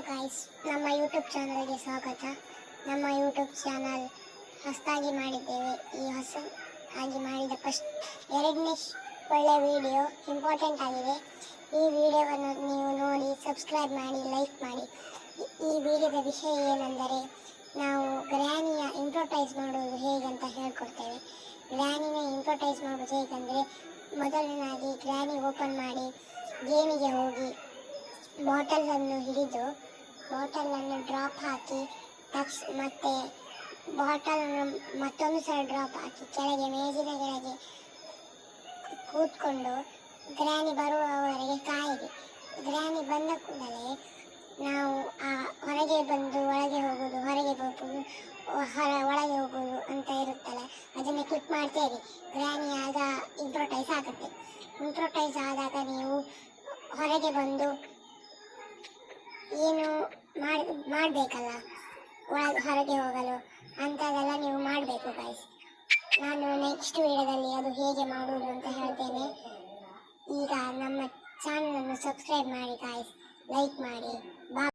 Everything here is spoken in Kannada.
ಗಾಯ್ಸ್, ನಮ್ಮ ಯೂಟ್ಯೂಬ್ ಚಾನಲ್ಗೆ ಸ್ವಾಗತ. ನಮ್ಮ ಯೂಟ್ಯೂಬ್ ಚಾನಲ್ ಹೊಸದಾಗಿ ಮಾಡಿದ್ದೇವೆ. ಈ ಹೊಸದಾಗಿ ಮಾಡಿದ ಎರಡನೇ ಒಳ್ಳೆಯ ವಿಡಿಯೋ ಇಂಪಾರ್ಟೆಂಟ್ ಆಗಿದೆ. ಈ ವಿಡಿಯೋವನ್ನು ನೀವು ನೋಡಿ ಸಬ್ಸ್ಕ್ರೈಬ್ ಮಾಡಿ, ಲೈಕ್ ಮಾಡಿ. ಈ ವಿಡಿಯೋದ ವಿಷಯ ಏನೆಂದರೆ, ನಾವು ಗ್ರ್ಯಾನಿಯ ಇಂಪ್ರೊಟೈಸ್ ಮಾಡೋದು ಹೇಗಂತ ಹೇಳ್ಕೊಡ್ತೇವೆ. ಗ್ರ್ಯಾನಿನ ಇಂಪ್ರೊಟೈಸ್ ಮಾಡೋದು ಹೇಗೆಂದರೆ, ಮೊದಲನೇದಾಗಿ ಗ್ರ್ಯಾನಿ ಓಪನ್ ಮಾಡಿ ಗೇಮಿಗೆ ಹೋಗಿ ಬಾಟಲನ್ನು ಹಿಡಿದು ಬಾಟಲನ್ನು ಡ್ರಾಪ್ ಹಾಕಿ ಮತ್ತೆ ಬಾಟಲನ್ನು ಮತ್ತೊಂದು ಸಲ ಡ್ರಾಪ್ ಹಾಕಿ ಕೆಳಗೆ ಮೇಜಿನ ಕೆಳಗೆ ಕೂತ್ಕೊಂಡು ಗ್ರ್ಯಾನಿ ಬರುವವರೆಗೆ ಕಾಯಿರಿ. ಗ್ರ್ಯಾನಿ ಬಂದ ಕೂಡಲೇ ನಾವು ಹೊರಗೆ ಬಂದು ಒಳಗೆ ಹೋಗೋದು, ಹೊರಗೆ ಹೋಗೋದು, ಒಳಗೆ ಹೋಗೋದು ಅಂತ ಇರುತ್ತಲ್ಲ, ಅದನ್ನು ಕ್ಲಿಕ್ ಮಾಡ್ತೇವೆ. ಗ್ರ್ಯಾನಿ ಆಗ ಇಂಪ್ರೊಟೈಸ್ ಆಗುತ್ತೆ. ಇಂಪ್ರೊಟೈಸ್ ಆದಾಗ ನೀವು ಹೊರಗೆ ಬಂದು ಏನು ಮಾಡಬೇಕಲ್ಲ, ಹೊರಗೆ ಹೋಗಲು ಅಂಥದ್ದೆಲ್ಲ ನೀವು ಮಾಡಬೇಕು ಗಾಯ್ಸ್. ನಾನು ನೆಕ್ಸ್ಟ್ ವಿಡಿಯೋದಲ್ಲಿ ಅದು ಹೇಗೆ ಮಾಡುವುದು ಅಂತ ಹೇಳ್ತೇನೆ. ಈಗ ನಮ್ಮ ಚಾನಲನ್ನು ಸಬ್ಸ್ಕ್ರೈಬ್ ಮಾಡಿ ಗಾಯ್ಸ್, ಲೈಕ್ ಮಾಡಿ.